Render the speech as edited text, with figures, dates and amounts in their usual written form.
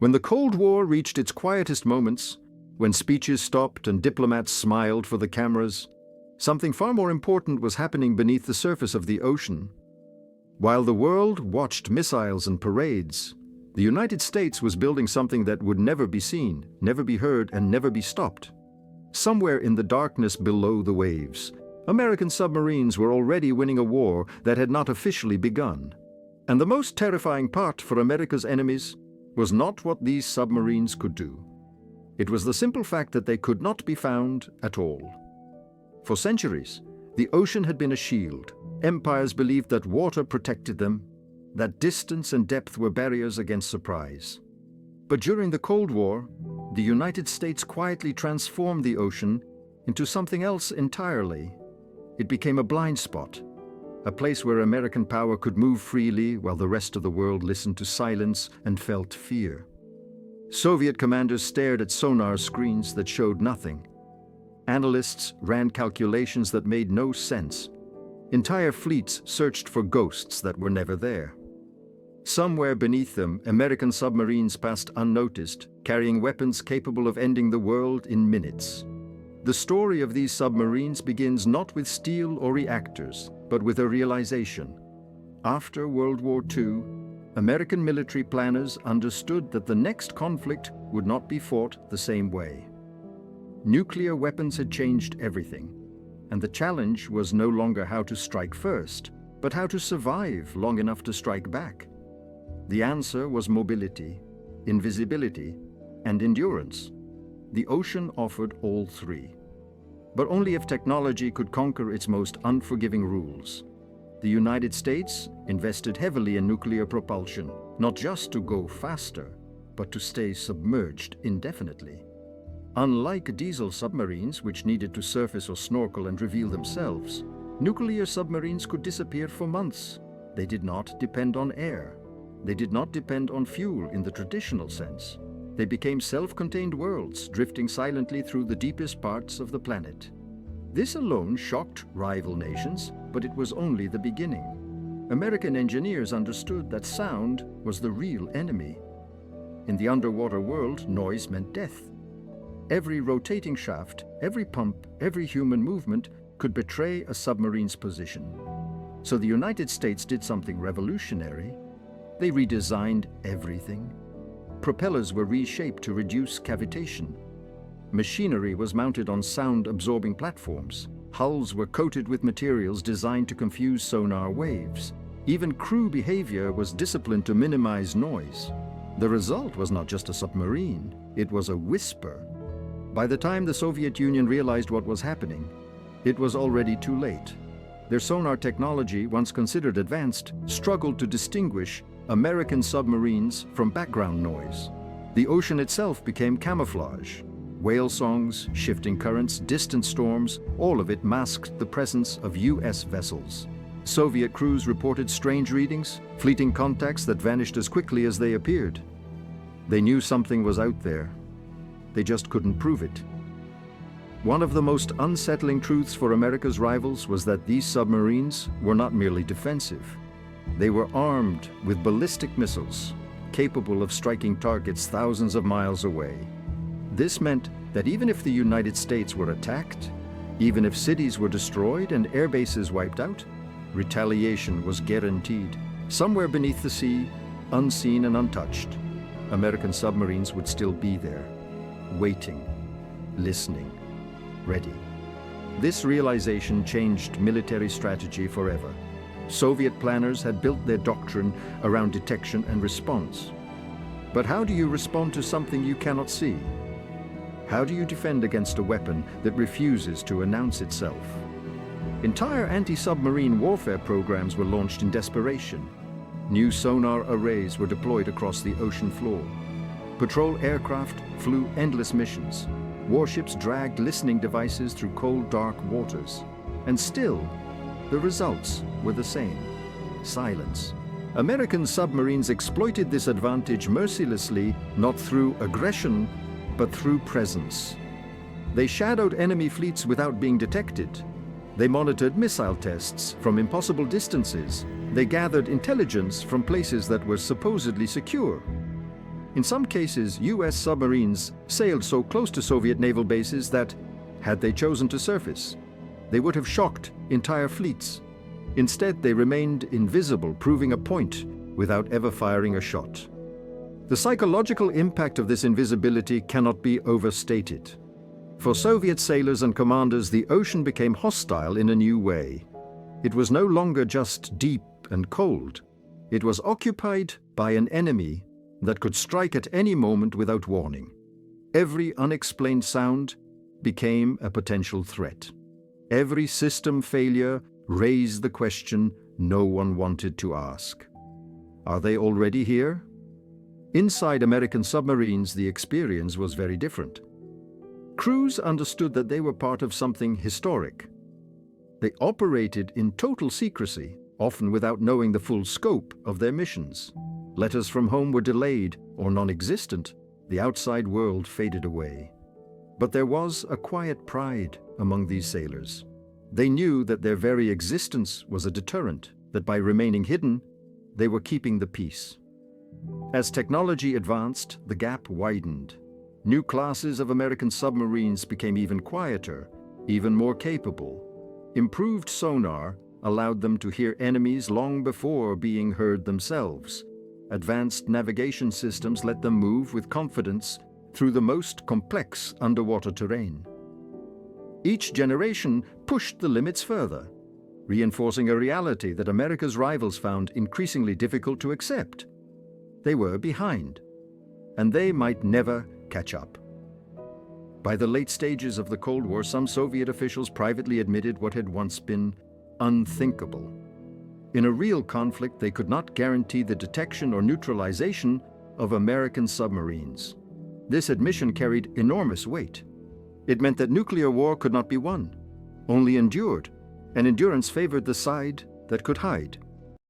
When the Cold War reached its quietest moments, when speeches stopped and diplomats smiled for the cameras, something far more important was happening beneath the surface of the ocean. While the world watched missiles and parades, the United States was building something that would never be seen, never be heard, and never be stopped. Somewhere in the darkness below the waves, American submarines were already winning a war that had not officially begun. And the most terrifying part for America's enemies was not what these submarines could do. It was the simple fact that they could not be found at all. For centuries, the ocean had been a shield. Empires believed that water protected them, that distance and depth were barriers against surprise. But during the Cold War, the United States quietly transformed the ocean into something else entirely. It became a blind spot, a place where American power could move freely while the rest of the world listened to silence and felt fear. Soviet commanders stared at sonar screens that showed nothing. Analysts ran calculations that made no sense. Entire fleets searched for ghosts that were never there. Somewhere beneath them, American submarines passed unnoticed, carrying weapons capable of ending the world in minutes. The story of these submarines begins not with steel or reactors, but with a realization. After World War II, American military planners understood that the next conflict would not be fought the same way. Nuclear weapons had changed everything, and the challenge was no longer how to strike first, but how to survive long enough to strike back. The answer was mobility, invisibility, and endurance. The ocean offered all three. But only if technology could conquer its most unforgiving rules. The United States invested heavily in nuclear propulsion, not just to go faster, but to stay submerged indefinitely. Unlike diesel submarines, which needed to surface or snorkel and reveal themselves, nuclear submarines could disappear for months. They did not depend on air. They did not depend on fuel in the traditional sense. They became self-contained worlds, drifting silently through the deepest parts of the planet. This alone shocked rival nations, but it was only the beginning. American engineers understood that sound was the real enemy. In the underwater world, noise meant death. Every rotating shaft, every pump, every human movement could betray a submarine's position. So the United States did something revolutionary. They redesigned everything. Propellers were reshaped to reduce cavitation. Machinery was mounted on sound-absorbing platforms. Hulls were coated with materials designed to confuse sonar waves. Even crew behavior was disciplined to minimize noise. The result was not just a submarine, it was a whisper. By the time the Soviet Union realized what was happening, it was already too late. Their sonar technology, once considered advanced, struggled to distinguish American submarines from background noise. The ocean itself became camouflage. Whale songs, shifting currents, distant storms, all of it masked the presence of US vessels. Soviet crews reported strange readings, fleeting contacts that vanished as quickly as they appeared. They knew something was out there. They just couldn't prove it. One of the most unsettling truths for America's rivals was that these submarines were not merely defensive. They were armed with ballistic missiles, capable of striking targets thousands of miles away. This meant that even if the United States were attacked, even if cities were destroyed and air bases wiped out, retaliation was guaranteed. Somewhere beneath the sea, unseen and untouched, American submarines would still be there, waiting, listening, ready. This realization changed military strategy forever. Soviet planners had built their doctrine around detection and response. But how do you respond to something you cannot see? How do you defend against a weapon that refuses to announce itself? Entire anti-submarine warfare programs were launched in desperation. New sonar arrays were deployed across the ocean floor. Patrol aircraft flew endless missions. Warships dragged listening devices through cold, dark waters. And still, the results were the same: silence. American submarines exploited this advantage mercilessly, not through aggression, but through presence. They shadowed enemy fleets without being detected. They monitored missile tests from impossible distances. They gathered intelligence from places that were supposedly secure. In some cases, US submarines sailed so close to Soviet naval bases that, had they chosen to surface, they would have shocked entire fleets. Instead, they remained invisible, proving a point without ever firing a shot. The psychological impact of this invisibility cannot be overstated. For Soviet sailors and commanders, the ocean became hostile in a new way. It was no longer just deep and cold. It was occupied by an enemy that could strike at any moment without warning. Every unexplained sound became a potential threat. Every system failure raised the question no one wanted to ask. Are they already here? Inside American submarines, the experience was very different. Crews understood that they were part of something historic. They operated in total secrecy, often without knowing the full scope of their missions. Letters from home were delayed or non-existent. The outside world faded away. But there was a quiet pride among these sailors. They knew that their very existence was a deterrent, that by remaining hidden, they were keeping the peace. As technology advanced, the gap widened. New classes of American submarines became even quieter, even more capable. Improved sonar allowed them to hear enemies long before being heard themselves. Advanced navigation systems let them move with confidence through the most complex underwater terrain. Each generation pushed the limits further, reinforcing a reality that America's rivals found increasingly difficult to accept. They were behind, and they might never catch up. By the late stages of the Cold War, some Soviet officials privately admitted what had once been unthinkable. In a real conflict, they could not guarantee the detection or neutralization of American submarines. This admission carried enormous weight. It meant that nuclear war could not be won, only endured, and endurance favored the side that could hide.